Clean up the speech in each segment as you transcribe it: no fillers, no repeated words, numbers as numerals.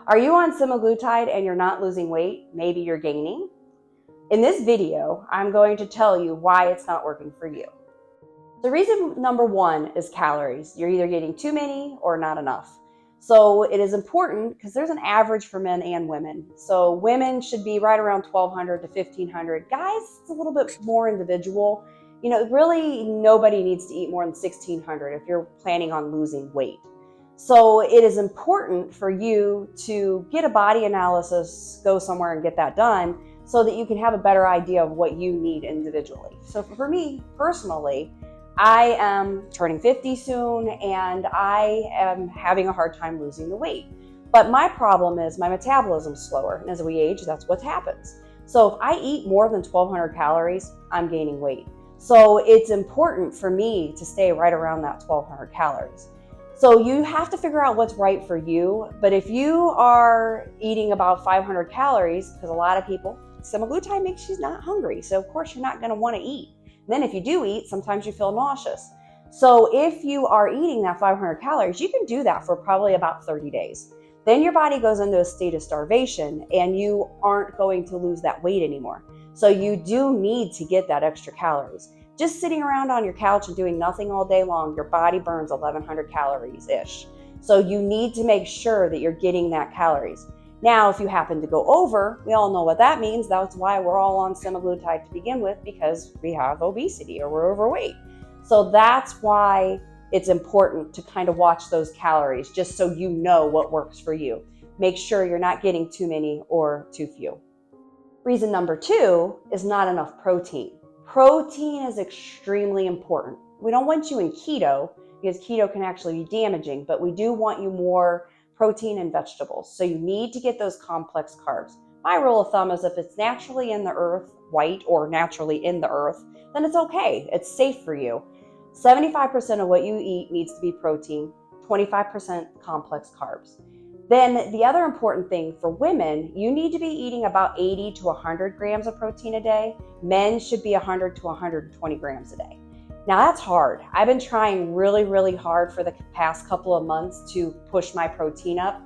Are you on semaglutide and you're not losing weight? Maybe you're gaining. In this video, I'm going to tell you why it's not working for you. The reason number one is calories. You're either getting too many or not enough. So it is important because there's an average for men and women. So women should be right around 1,200 to 1,500. Guys, it's a little bit more individual. Really nobody needs to eat more than 1,600 if you're planning on losing weight. So it is important for you to get a body analysis, go somewhere and get that done so that you can have a better idea of what you need individually. So for me personally, I am turning 50 soon and I am having a hard time losing the weight. But my problem is my metabolism's slower, and as we age, that's what happens. So if I eat more than 1,200 calories, I'm gaining weight. So it's important for me to stay right around that 1,200 calories. So you have to figure out what's right for you. But if you are eating about 500 calories, because a lot of people, semaglutide makes you not hungry. So of course you're not going to want to eat. Then if you do eat, sometimes you feel nauseous. So if you are eating that 500 calories, you can do that for probably about 30 days. Then your body goes into a state of starvation and you aren't going to lose that weight anymore. So you do need to get that extra calories. Just sitting around on your couch and doing nothing all day long, your body burns 1,100 calories-ish. So you need to make sure that you're getting that calories. Now, if you happen to go over, we all know what that means. That's why we're all on semaglutide to begin with, because we have obesity or we're overweight. So that's why it's important to kind of watch those calories, just so you know what works for you. Make sure you're not getting too many or too few. Reason number two is not enough protein. Protein is extremely important. We don't want you in keto because keto can actually be damaging, but we do want you more protein and vegetables. So you need to get those complex carbs. My rule of thumb is if it's naturally in the earth, white or naturally in the earth, then it's okay. It's safe for you. 75% of what you eat needs to be protein, 25% complex carbs. Then the other important thing for women, you need to be eating about 80 to 100 grams of protein a day. Men should be 100 to 120 grams a day. Now that's hard. I've been trying really, really hard for the past couple of months to push my protein up.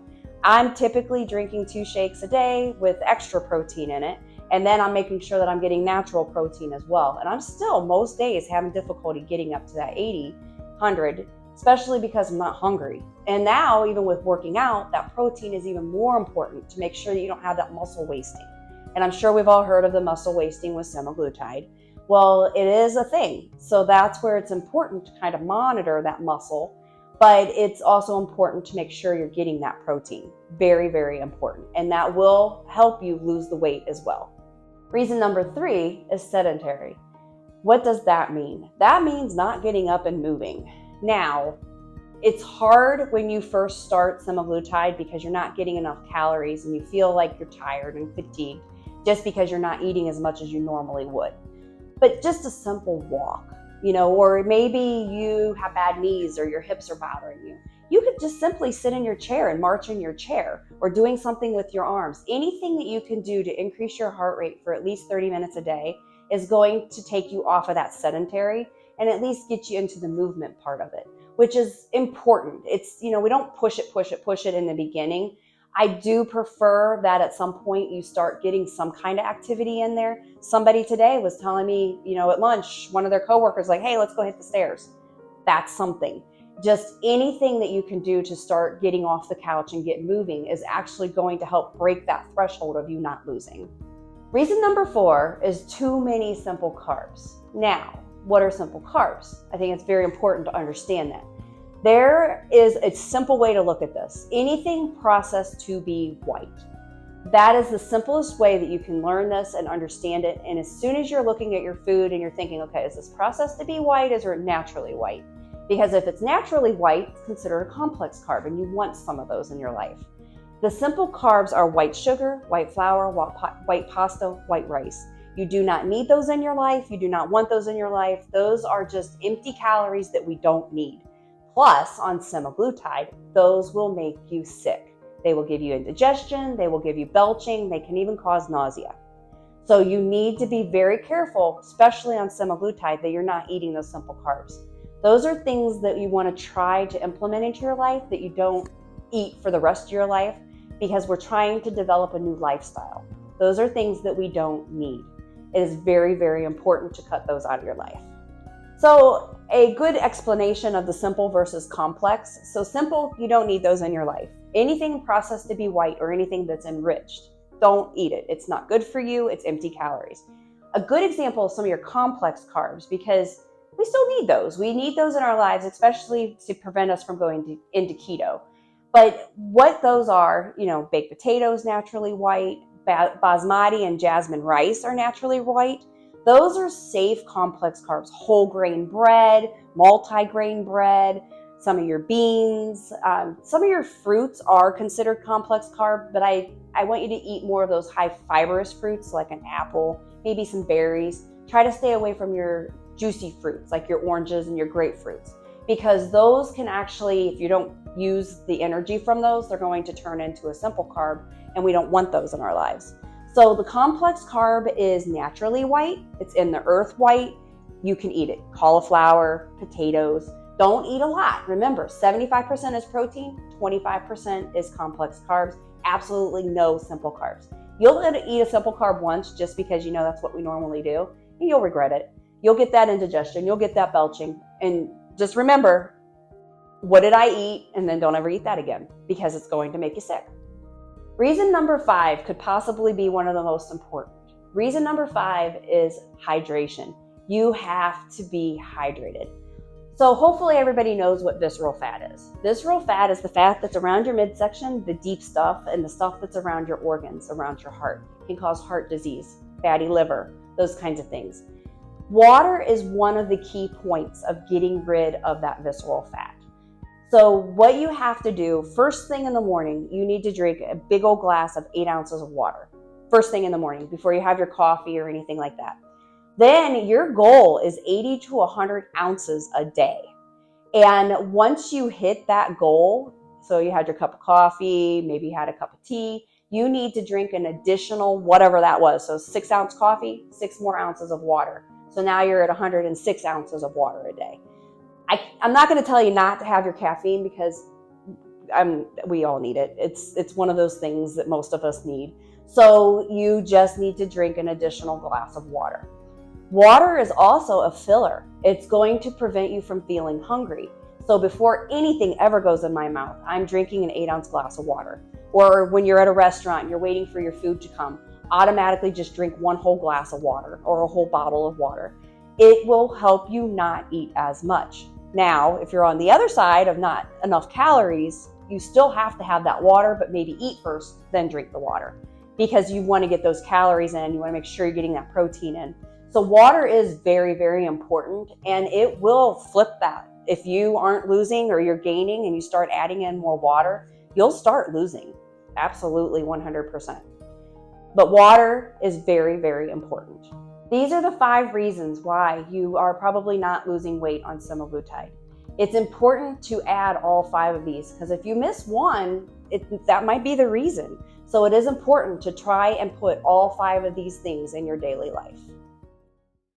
I'm typically drinking 2 shakes a day with extra protein in it. And then I'm making sure that I'm getting natural protein as well. And I'm still most days having difficulty getting up to that 80, 100, especially because I'm not hungry. And now, even with working out, that protein is even more important to make sure that you don't have that muscle wasting. And I'm sure we've all heard of the muscle wasting with semaglutide. Well, it is a thing. So that's where it's important to kind of monitor that muscle, but it's also important to make sure you're getting that protein. Very, very important. And that will help you lose the weight as well. Reason number 3 is sedentary. What does that mean? That means not getting up and moving. Now, it's hard when you first start semaglutide because you're not getting enough calories and you feel like you're tired and fatigued just because you're not eating as much as you normally would. But just a simple walk, or maybe you have bad knees or your hips are bothering you. You could just simply sit in your chair and march in your chair, or doing something with your arms. Anything that you can do to increase your heart rate for at least 30 minutes a day is going to take you off of that sedentary and at least get you into the movement part of it, which is important. It's, we don't push it in the beginning. I do prefer that at some point you start getting some kind of activity in there. Somebody today was telling me, at lunch, one of their coworkers like, hey, let's go hit the stairs. That's something. Just anything that you can do to start getting off the couch and get moving is actually going to help break that threshold of you not losing. Reason number 4 is too many simple carbs. Now, what are simple carbs? I think it's very important to understand that. There is a simple way to look at this. Anything processed to be white. That is the simplest way that you can learn this and understand it. And as soon as you're looking at your food and you're thinking, okay, is this processed to be white? Is it naturally white? Because if it's naturally white, it's considered a complex carb and you want some of those in your life. The simple carbs are white sugar, white flour, white pasta, white rice. You do not need those in your life. You do not want those in your life. Those are just empty calories that we don't need. Plus, on semaglutide, those will make you sick. They will give you indigestion, they will give you belching, they can even cause nausea. So you need to be very careful, especially on semaglutide, that you're not eating those simple carbs. Those are things that you want to try to implement into your life that you don't eat for the rest of your life. because we're trying to develop a new lifestyle. Those are things that we don't need. It is very, very important to cut those out of your life. So a good explanation of the simple versus complex. So simple, you don't need those in your life. Anything processed to be white or anything that's enriched, don't eat it. It's not good for you. It's empty calories. A good example is some of your complex carbs, because we still need those. We need those in our lives, especially to prevent us from going into keto. But what those are, baked potatoes, naturally white, basmati and jasmine rice are naturally white. Those are safe complex carbs. Whole grain bread, multi-grain bread, some of your beans, some of your fruits are considered complex carb, but I want you to eat more of those high fibrous fruits like an apple, maybe some berries. Try to stay away from your juicy fruits like your oranges and your grapefruits, because those can actually, if you don't use the energy from those, they're going to turn into a simple carb, and we don't want those in our lives. So the complex carb is naturally white. It's in the earth white. You can eat it. Cauliflower, potatoes. Don't eat a lot. Remember, 75% is protein, 25% is complex carbs. Absolutely no simple carbs. You'll eat a simple carb once just because that's what we normally do, and you'll regret it. You'll get that indigestion. You'll get that belching. And just remember, what did I eat? And then don't ever eat that again, because it's going to make you sick. Reason number 5 could possibly be one of the most important. Reason number 5 is hydration. You have to be hydrated. So hopefully everybody knows what visceral fat is. Visceral fat is the fat that's around your midsection, the deep stuff, and the stuff that's around your organs, around your heart. It can cause heart disease, fatty liver, those kinds of things. Water is one of the key points of getting rid of that visceral fat. So what you have to do, first thing in the morning, you need to drink a big old glass of 8 ounces of water. First thing in the morning, before you have your coffee or anything like that. Then your goal is 80 to 100 ounces a day. And once you hit that goal, so you had your cup of coffee, maybe you had a cup of tea, you need to drink an additional whatever that was. So 6 ounce coffee, 6 more ounces of water. So now you're at 106 ounces of water a day. I'm not going to tell you not to have your caffeine, because we all need it. It's one of those things that most of us need. So you just need to drink an additional glass of water. Water is also a filler. It's going to prevent you from feeling hungry. So before anything ever goes in my mouth, I'm drinking an 8 ounce glass of water. Or when you're at a restaurant and you're waiting for your food to come, automatically just drink one whole glass of water or a whole bottle of water. It will help you not eat as much. Now, if you're on the other side of not enough calories, you still have to have that water, but maybe eat first, then drink the water, because you want to get those calories in. You want to make sure you're getting that protein in. So water is very, very important, and it will flip that. If you aren't losing or you're gaining and you start adding in more water, you'll start losing. Absolutely 100%. But water is very, very important. These are the 5 reasons why you are probably not losing weight on semaglutide. It's important to add all 5 of these, because if you miss one, that might be the reason. So it is important to try and put all 5 of these things in your daily life.